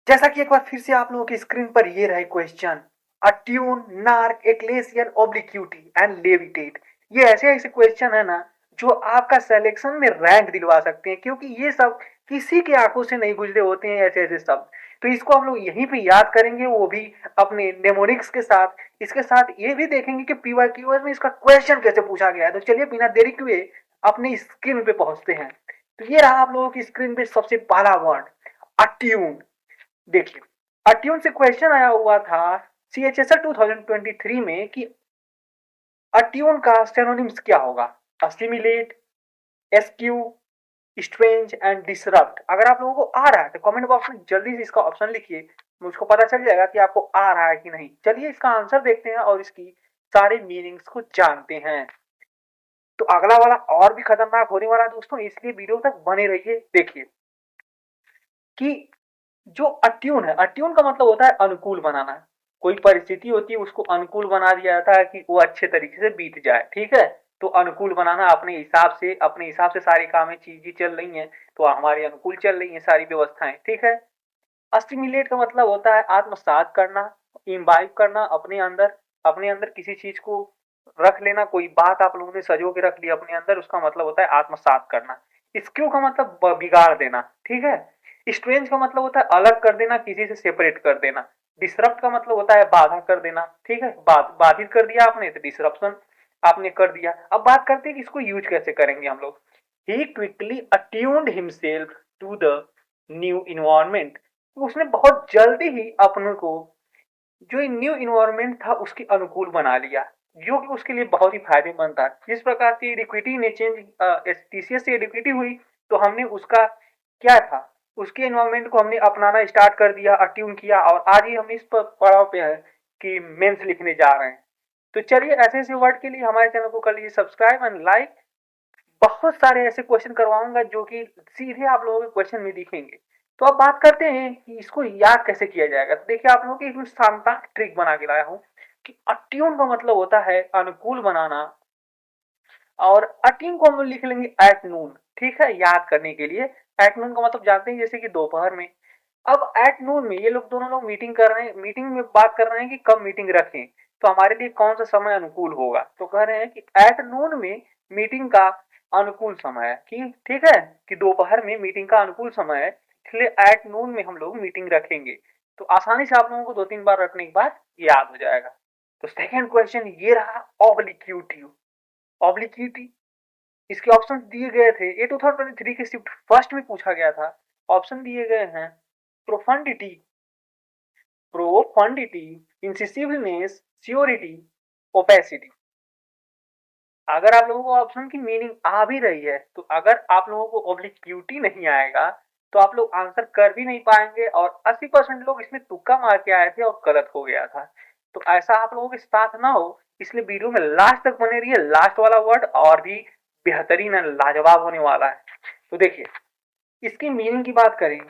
जैसा कि एक बार फिर से आप लोगों की स्क्रीन पर ये रहे question, attune, nark, ecclesial, obliquity and levitate. ये ऐसे ऐसे क्वेश्चन है ना जो आपका सिलेक्शन में रैंक दिलवा सकते हैं, क्योंकि ये सब किसी की आंखों से नहीं गुजरे होते हैं ऐसे ऐसे शब्द। तो इसको हम लोग यहीं पे याद करेंगे, वो भी अपने नेमोनिक्स के साथ। इसके साथ ये भी देखेंगे कि पीवाई क्यूएस में इसका क्वेश्चन कैसे पूछा गया है। तो चलिए बिना देरी किए अपनी स्क्रीन पे पहुंचते हैं। तो ये रहा आप लोगों की स्क्रीन पे सबसे पहला वर्ड, अट्यून। देखिए, अट्यून से क्वेश्चन आया हुआ था CHSL 2023 में कि अट्यून का सिनोनिम्स क्या होगा। Assimilate, askew, strange and disrupt. अगर आप लोगों को आ रहा है तो कमेंट बॉक्स में जल्दी से इसका ऑप्शन लिखिए, मुझको पता चल जाएगा कि आपको आ रहा है कि नहीं। चलिए इसका आंसर देखते हैं और इसकी सारे मीनिंग्स को जानते हैं। तो अगला वाला और भी खतरनाक होने वाला है दोस्तों, इसलिए वीडियो तक बने रहिए। देखिए कि जो अट्यून है, अट्यून का मतलब होता है अनुकूल बनाना। कोई परिस्थिति होती है उसको अनुकूल बना दिया जाता है कि वो अच्छे तरीके से बीत जाए, ठीक है। तो अनुकूल बनाना, अपने हिसाब से सारी कामें चीजें चल रही हैं तो हमारे अनुकूल चल रही हैं सारी व्यवस्थाएं, ठीक है। अस्टिमुलेट का मतलब होता है आत्मसात करना, इम्बाइब करना अपने अंदर किसी चीज को रख लेना। कोई बात आप लोगों ने सजो के रख ली अपने अंदर, उसका मतलब होता है आत्मसात करना। स्क्यू का मतलब बिगाड़ देना, ठीक है। स्ट्रेंज का मतलब होता है अलग कर देना, किसी से सेपरेट कर देना। डिसरप्ट का मतलब होता है बाधा कर देना, ठीक है। बाधित कर दिया आपने तो डिसरप्शन आपने कर दिया। अब बात करते हैं कि इसको यूज कैसे करेंगे हम लोग। He quickly attuned himself to the new environment. उसने बहुत जल्दी ही अपने को जो न्यू इन्वायरमेंट था उसके अनुकूल बना लिया, जो कि उसके लिए बहुत ही फायदेमंद था। जिस प्रकार से एडिक्विटी ने चेंज, टीसीएस से एडिक्विटी हुई तो हमने उसका क्या था, उसके इन्वायरमेंट को हमने अपनाना स्टार्ट कर दिया, अट्यून किया, और आज ही हम इस पड़ाव पे हैं कि मेंस लिखने जा रहे हैं। तो चलिए ऐसे ऐसे वर्ड के लिए हमारे चैनल को कर लीजिए सब्सक्राइब एंड लाइक। बहुत सारे ऐसे क्वेश्चन करवाऊंगा जो कि सीधे आप लोगों के क्वेश्चन में दिखेंगे। तो अब बात करते हैं कि इसको याद कैसे किया जाएगा। तो देखिए आप लोगों की एक शानदार ट्रिक बना के लाया हूं कि अट्यून का मतलब होता है अनुकूल बनाना, और अट्यून को हम लिख लेंगे एट नून, ठीक है, याद करने के लिए। एट नून का मतलब जानते हैं, जैसे कि दोपहर में। अब एट नून में ये लोग दोनों लोग मीटिंग कर रहे हैं, मीटिंग में बात कर रहे हैं कि कब मीटिंग रखें, तो हमारे लिए कौन सा समय अनुकूल होगा। तो कह रहे हैं कि एट नून में मीटिंग का अनुकूल समय है, कि ठीक है, कि दोपहर में मीटिंग का अनुकूल समय है, इसलिए एट नून में हम लोग मीटिंग रखेंगे। तो आसानी से आप लोगों को 2-3 बार रखने के बाद याद हो जाएगा। तो सेकेंड क्वेश्चन ये रहा, ऑब्लिक्यूटी। ऑब्लिक्यूटी, इसके ऑप्शन दिए गए थे, ये 2023 के शिफ्ट फर्स्ट में पूछा गया था। ऑप्शन दिए गए हैं, प्रोफंडिटी, प्रोफंडिटी, इंसिसिवनेस, श्योरिटी, ओपेसिटी। अगर आप लोगों को ऑप्शन की मीनिंग आ भी रही है तो अगर आप लोगों को ऑब्लिक्यूटी नहीं आएगा तो आप लोग आंसर कर भी नहीं पाएंगे, और 80% लोग इसमें तुक्का मार के आए थे और गलत हो गया था। तो ऐसा आप लोगों के साथ ना हो, इसलिए वीडियो में लास्ट तक बने रहिए। लास्ट वाला वर्ड और भी बेहतरीन है, लाजवाब होने वाला है। तो देखिए इसकी मीनिंग की बात करें,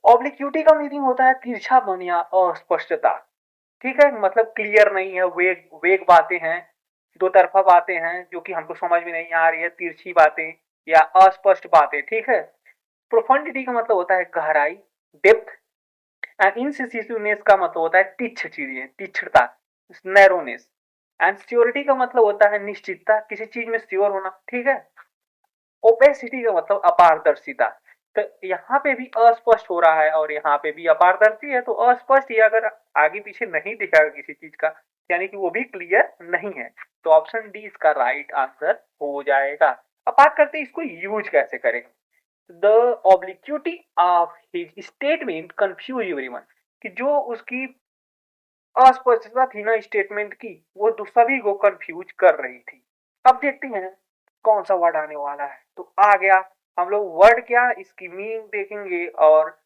ऑब्लिक्यूटी का मीनिंग होता है तिरछापन या अस्पष्टता, ठीक है। मतलब क्लियर नहीं है, वेग वेग बातें हैं, दो तरफा बातें हैं जो कि हमको समझ में नहीं आ रही है, तिरछी बातें या अस्पष्ट बातें, ठीक है। प्रोफंडिटी का मतलब होता है गहराई, डेप्थ। एंड इनसिसिवनेस का मतलब होता है तिक्ष चीजें, तिक्षता, नैरोनेस। एंड श्योरिटी का मतलब होता है निश्चितता, किसी चीज में श्योर होना, ठीक है। ओपेसिटी का मतलब अपारदर्शिता। तो यहाँ पे भी अस्पष्ट हो रहा है और यहाँ पे भी अपारदर्शी है, तो अस्पष्ट, ये अगर आगे पीछे नहीं दिखाएगा किसी चीज का, यानी कि वो भी क्लियर नहीं है। तो ऑप्शन डी इसका राइट आंसर हो जाएगा। अब बात करते हैं इसको यूज कैसे करेंगे। The obliquity of his statement confuse everyone, कि जो उसकी अस्पष्टता थी ना स्टेटमेंट की, वो सभी को कंफ्यूज कर रही थी। अब देखते हैं कौन सा वर्ड आने वाला है। तो आ गया, हम लोग वर्ड क्या इसकी मीनिंग देखेंगे, और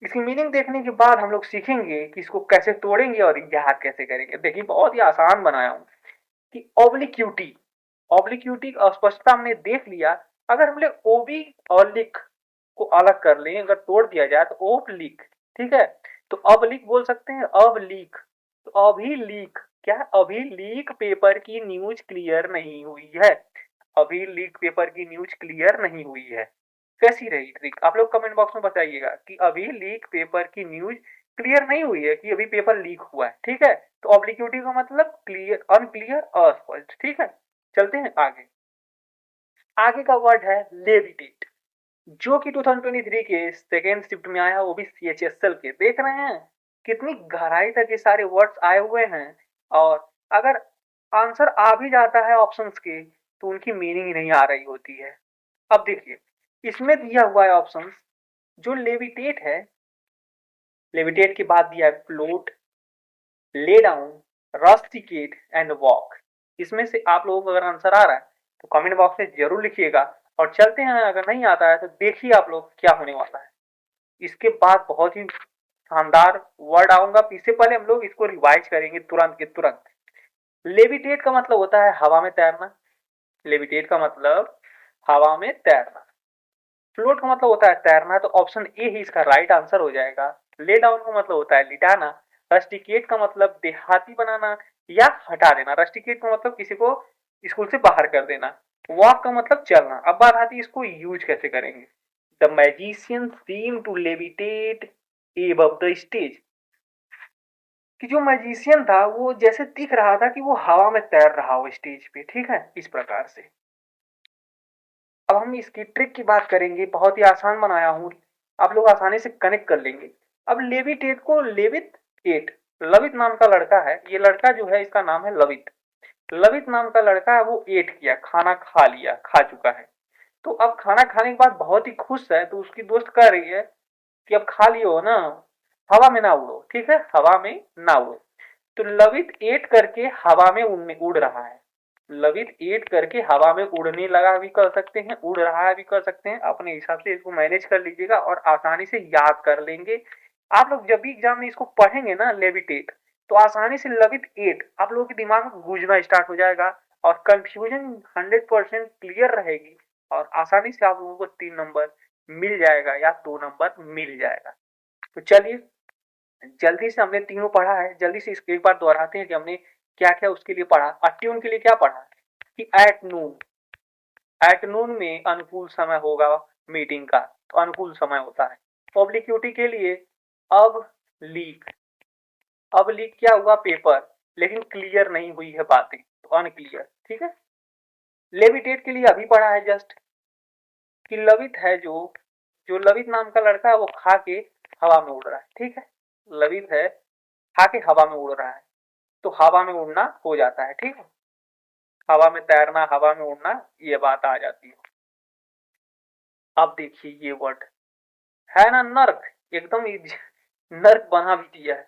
इसकी मीनिंग देखने के बाद हम लोग सीखेंगे कि इसको कैसे तोड़ेंगे और याद कैसे करेंगे। देखिए बहुत ही आसान बनाया हूं कि ऑब्लिक्यूटी, ऑब्लिक्यूटी अस्पष्टता हमने देख लिया। अगर हम लोग ओबी और लिख को अलग कर लें, अगर तोड़ दिया जाए तो ओब लिख, ठीक है। तो अब लीक बोल सकते हैं, अब लीक। तो अभी लीक क्या, अभी लीक पेपर की न्यूज क्लियर नहीं हुई है, अभी लीक पेपर की न्यूज क्लियर नहीं हुई है। कैसी रही ट्रिक, आप लोग कमेंट बॉक्स में बताइएगा कि अभी लीक पेपर की न्यूज क्लियर नहीं हुई है कि अभी पेपर लीक हुआ है, ठीक है। तो ऑब्लिक्विटी का मतलब क्लियर, अनक्लियर, अस्पष्ट, ठीक है। चलते हैं आगे। आगे का वर्ड है लेविटेट, जो कि 2023 के सेकेंड शिफ्ट में आया, वो भी CHSL के। देख रहे हैं कितनी गहराई तक ये सारे वर्ड्स आए हुए हैं, और अगर आंसर आ भी जाता है ऑप्शंस के तो उनकी मीनिंग ही नहीं आ रही होती है। अब देखिए, इसमें दिया हुआ है ऑप्शंस, जो लेविटेट है, लेविटेट के बाद दिया है float, lay down, rusticate and walk. इसमें से आप लोगों को अगर आंसर आ रहा है तो कमेंट बॉक्स में जरूर लिखिएगा, और चलते हैं, अगर नहीं आता है तो देखिए आप लोग क्या होने वाला है। इसके बाद बहुत ही शानदार वर्ड आऊंगा, इससे पहले हम लोग इसको रिवाइज करेंगे तुरंत के तुरंत। लेविटेट का मतलब होता है हवा में तैरना, लेविटेट का मतलब हवा में तैरना। फ्लोट का मतलब होता है तैरना, तो ऑप्शन ए ही इसका राइट आंसर हो जाएगा। ले डाउन का मतलब होता है लिटाना। रस्टिकेट का मतलब देहाती बनाना या हटा देना, रस्टिकेट का मतलब किसी को स्कूल से बाहर कर देना। वॉक का मतलब चलना। अब बात आती है इसको यूज कैसे करेंगे। The magician seem to levitate above the stage, कि जो मैजिशियन था वो जैसे दिख रहा था कि वो हवा में तैर रहा हो स्टेज पे, ठीक है, इस प्रकार से। अब हम इसकी ट्रिक की बात करेंगे, बहुत ही आसान बनाया हूं, आप लोग आसानी से कनेक्ट कर लेंगे। अब लेविटेट को लेवित एट, लवित नाम का लड़का है, ये लड़का जो है इसका नाम है लवित। लवित नाम का लड़का है, वो एट किया, खाना खा लिया, खा चुका है। तो अब खाना खाने के बाद बहुत ही खुश है, तो उसकी दोस्त कह रही है कि अब खा लियो ना, हवा में ना उड़ो, ठीक है, हवा में ना उड़ो। तो लवित एट करके हवा में उड़ने उड़ रहा है, लवित एट करके हवा में उड़ने लगा भी कर सकते हैं, उड़ रहा है भी कर सकते हैं, अपने हिसाब से इसको मैनेज कर लीजिएगा और आसानी से याद कर लेंगे। आप लोग जब भी एग्जाम में इसको पढ़ेंगे ना लेविटेट, तो आसानी से लवित एट आप लोगों के दिमाग में गूंजना स्टार्ट हो जाएगा, और कंफ्यूजन 100% क्लियर रहेगी, और आसानी से आप लोगों को 3 नंबर मिल जाएगा या 2 नंबर मिल जाएगा। तो चलिए, जल्दी से हमने तीनों पढ़ा है, जल्दी से इसको एक बार दोहराते हैं कि हमने क्या क्या उसके लिए पढ़ा। अट्यून के लिए क्या पढ़ा कि एट नून, एट नून में अनुकूल समय होगा मीटिंग का, तो अनुकूल समय होता है। पब्लिसिटी के लिए अब लीक, अब लीक क्या हुआ पेपर, लेकिन क्लियर नहीं हुई है बातें, तो अनक्लियर, ठीक है। लेविटेट के लिए अभी पढ़ा है जस्ट, कि लवित है, जो जो लवित नाम का लड़का है वो खा के हवा में उड़ रहा है, ठीक है, लवित है, खा के हवा में उड़ रहा है, तो हवा में उड़ना हो जाता है, ठीक है, हवा में तैरना, हवा में उड़ना, ये बात आ जाती है। अब देखिए ये वर्ड है ना, नर्क, एकदम नर्क बना भी दिया है।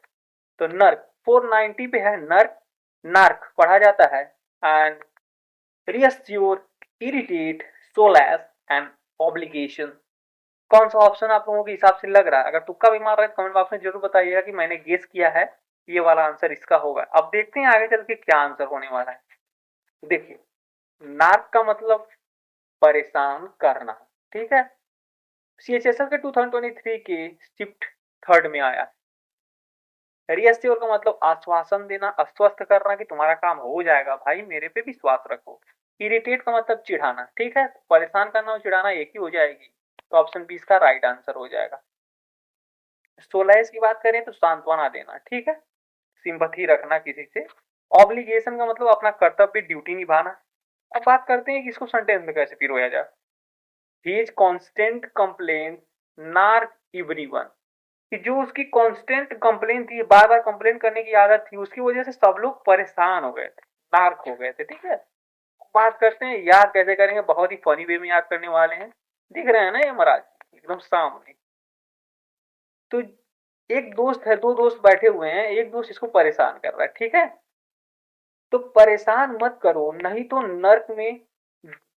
तो नर्क 490 पे है नर्क, नार्क पढ़ा जाता है, एंड रियस्योर, इरिटेट, सोलैस एंड ऑब्लिगेशन। कौन सा ऑप्शन आप लोगों के हिसाब से लग रहा है, अगर तुक्का भी मार रहे हैं तो कमेंट बॉक्स में जरूर बताइएगा कि मैंने गेस किया है ये वाला आंसर इसका होगा। अब देखते हैं आगे चल के क्या आंसर होने वाला है। देखिए, नार्क का मतलब परेशान करना, ठीक है, CHSL के 2023 के शिफ्ट थर्ड में आया। रियश्योर का मतलब आश्वासन देना, आश्वस्त करना कि तुम्हारा काम हो जाएगा भाई, मेरे पे विश्वास रखो। इरिटेट का मतलब चिढ़ाना, ठीक है, परेशान करना और चिढ़ाना एक ही हो जाएगी, तो ऑप्शन बी इसका राइट आंसर हो जाएगा। सोलाइस की बात करें तो सांत्वना देना, ठीक है, सिंपथी रखना किसी से। ऑब्लिगेशन का मतलब अपना कर्तव्य, ड्यूटी निभाना। अब बात करते हैं कि इसको सेंटेंस में कैसे पिरोया जाए। He is constant complain नार्क everyone, कि जो उसकी कांस्टेंट कंप्लेन थी, बार बार कंप्लेन करने की आदत थी, उसकी वजह से सब लोग परेशान हो गए थे, नार्क हो गए थे, ठीक है। बात करते हैं याद कैसे करेंगे, बहुत ही फनी वे में याद करने वाले हैं। दिख रहे हैं ना ये महाराज एकदम सामने। तो एक दोस्त है, दो दोस्त बैठे हुए हैं, एक दोस्त इसको परेशान कर रहा है, ठीक है। तो परेशान मत करो नहीं तो नर्क में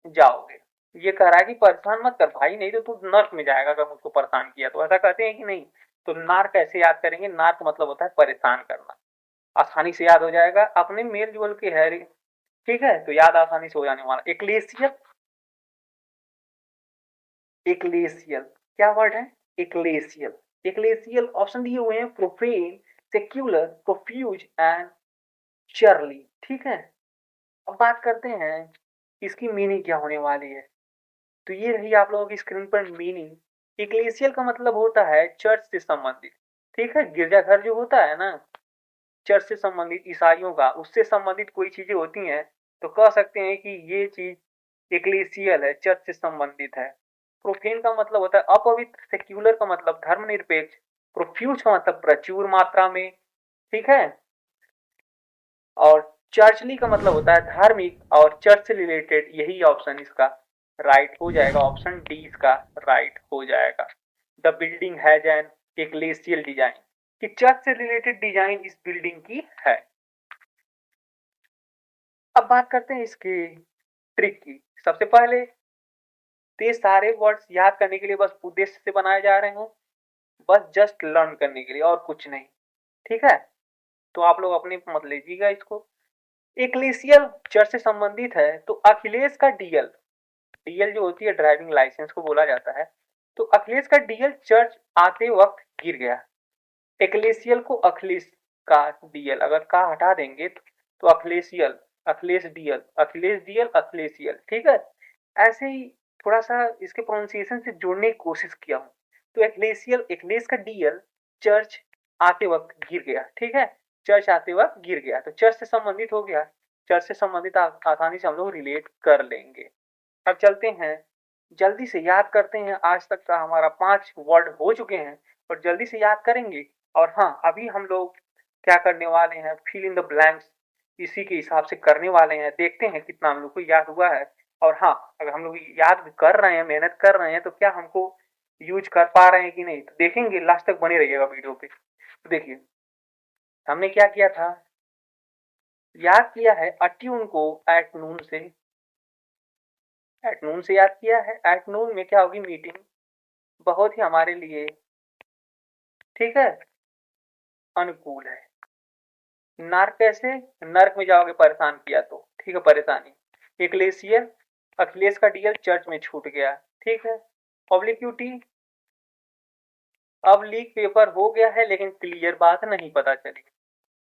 जाओगे, ये कह रहा है कि परेशान मत कर भाई, नहीं तो तू नर्क में जाएगा अगर मुझको परेशान किया, तो ऐसा कहते हैं कि नहीं। तो नार्क कैसे याद करेंगे, नार्क मतलब होता है परेशान करना, आसानी से याद हो जाएगा, अपने मेल जोल के है, ठीक है, तो याद आसानी से हो जाने वाला। एक्लेसियल, एक्लेसियल क्या वर्ड है, एक्लेसियल, एक्लेसियल ऑप्शन दिए हुए हैं प्रोफेन, सेक्युलर, प्रोफ्यूज एंड चर्ली, ठीक है। अब बात करते हैं इसकी मीनिंग क्या होने वाली है। तो ये रही आप लोगों की स्क्रीन पर मीनिंग। इक्लेसियल का मतलब होता है चर्च से संबंधित, ठीक है। गिरजाघर जो होता है ना, चर्च से संबंधित, ईसाइयों का उससे संबंधित कोई चीजें होती हैं तो कह सकते हैं कि ये चीज इक्लेसियल है, चर्च से संबंधित है। प्रोफेन का मतलब होता है अपवित्र, सेक्युलर का मतलब धर्मनिरपेक्ष, प्रोफ्यूज का मतलब प्रचुर मात्रा में, ठीक है। और चर्चली का मतलब होता है धार्मिक और चर्च से रिलेटेड। यही ऑप्शन इसका राइट हो जाएगा, ऑप्शन डी इसका राइट हो जाएगा। The building has an ecclesial design, कि चर्च से रिलेटेड डिजाइन इस बिल्डिंग की है। अब बात करते हैं इसकी ट्रिक की। सबसे पहले तो ये सारे वर्ड्स याद करने के लिए बस उद्देश्य से बनाए जा रहे हैं, बस जस्ट लर्न करने के लिए और कुछ नहीं, ठीक है। तो आप लोग अपने मत लीजिएगा इसको। एक्लेसियल चर्च से संबंधित है तो अखिलेश का डीएल, डीएल जो होती है ड्राइविंग लाइसेंस को बोला जाता है, तो अखिलेश का डीएल चर्च आते वक्त गिर गया। एक्लेसियल को अखिलेश का डीएल अगर का हटा देंगे तो अखिलेशियल, अखिलेश डीएल, अखिलेश डीएल, अखिलेशियल, ठीक है। ऐसे ही थोड़ा सा इसके प्रोनाउंसिएशन से जोड़ने की कोशिश किया हूँ। तो एक्लेसियल, एक्लेश का डीएल चर्च आते वक्त गिर गया, ठीक है। चर्च आते वक्त गिर गया तो चर्च से संबंधित हो गया, चर्च से संबंधित आसानी से हम लोग रिलेट कर लेंगे। अब चलते हैं, जल्दी से याद करते हैं। आज तक का हमारा 5 वर्ड हो चुके हैं और जल्दी से याद करेंगे। और हाँ, अभी हम लोग क्या करने वाले हैं, फिल इन द ब्लैंक्स इसी के हिसाब से करने वाले हैं। देखते हैं कितना हम लोग को याद हुआ है। और हाँ, अगर हम लोग याद कर रहे हैं, मेहनत कर रहे हैं, तो क्या हमको यूज कर पा रहे हैं कि नहीं, तो देखेंगे। लास्ट तक बने रहिएगा वीडियो पे। तो देखिए हमने क्या किया था, याद किया है अट्यून को एट नून से, एट नून से याद किया है। एट नून में क्या होगी, मीटिंग, बहुत ही हमारे लिए, ठीक है, अनुकूल है। नर्क कैसे, नर्क में जाओगे परेशान किया तो, ठीक है, परेशानी। एक्लेसियल, अखिलेश का डीएल चर्च में छूट गया, ठीक है। ऑब्लिक्यूटी, अब लीक पेपर हो गया है लेकिन क्लियर बात नहीं पता चली।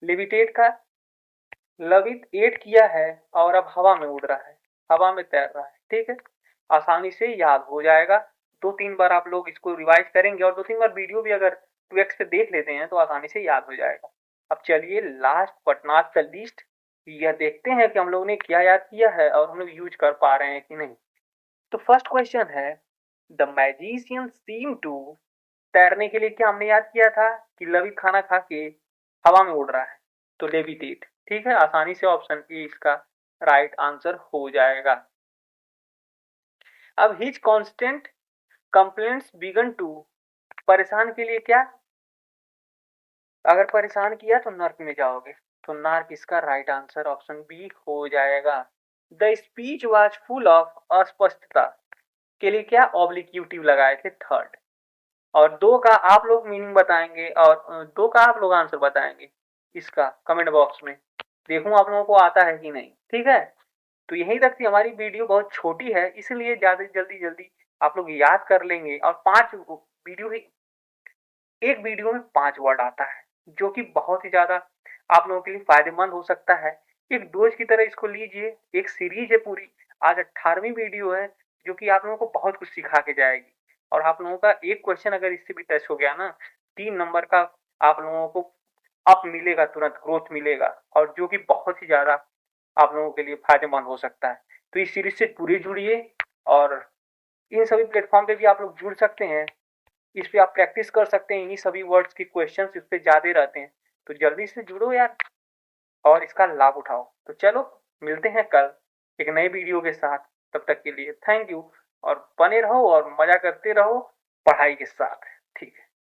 लिविटेट का, लवित एट किया है और अब हवा में उड़ रहा है, हवा में तैर रहा है, ठीक है। आसानी से याद हो जाएगा। 2-3 बार आप लोग इसको रिवाइज करेंगे और 2-3 बार वीडियो भी अगर 2x पे देख लेते हैं तो आसानी से याद हो जाएगा। अब चलिए last but not the least, यह देखते हैं कि हम लोगों ने क्या याद किया है और हम लोग यूज कर पा रहे हैं कि नहीं। तो फर्स्ट क्वेश्चन है, द मैजिशियन सीम टू, तैरने के लिए क्या हमने याद किया था कि लवित खाना खा के हवा में उड़ रहा है, तो लेविटेट, ठीक है। आसानी से ऑप्शन ए इसका राइट आंसर हो जाएगा। अब his constant complaints began to, परेशान के लिए क्या, अगर परेशान किया तो नर्क में जाओगे, तो नर्क इसका राइट आंसर ऑप्शन बी हो जाएगा। The speech was full of अस्पष्टता के लिए क्या, ऑब्लिक्यूटिव लगाए थे थर्ड। और 2 का आप लोग मीनिंग बताएंगे और 2 का आप लोग आंसर बताएंगे इसका कमेंट बॉक्स में, देखूं आप लोगों को आता है कि नहीं, ठीक है। तो यहीं तक थी हमारी वीडियो, बहुत छोटी है इसलिए ज्यादा जल्दी जल्दी आप लोग याद कर लेंगे। और 5 वीडियो ही, एक वीडियो में 5 वर्ड आता है, जो कि बहुत ही ज्यादा आप लोगों के लिए फायदेमंद हो सकता है। एक डोज की तरह इसको लीजिए, एक सीरीज है पूरी, आज 18वीं वीडियो है, जो कि आप लोगों को बहुत कुछ सिखा के जाएगी। और आप लोगों का एक क्वेश्चन अगर इससे भी टच हो गया ना, 3 नंबर का आप लोगों को अप मिलेगा, तुरंत ग्रोथ मिलेगा, और जो कि बहुत ही ज्यादा आप लोगों के लिए फायदेमंद हो सकता है। तो इस सीरीज से पूरे जुड़िए और इन सभी प्लेटफॉर्म पे भी आप लोग जुड़ सकते हैं। इस पे आप प्रैक्टिस कर सकते हैं, इन्हीं सभी वर्ड्स के क्वेश्चंस इस पे ज्यादा रहते हैं। तो जल्दी से जुड़ो यार और इसका लाभ उठाओ। तो चलो मिलते हैं कल एक नए वीडियो के साथ, तब तक के लिए थैंक यू। और बने रहो और मजा करते रहो पढ़ाई के साथ, ठीक है।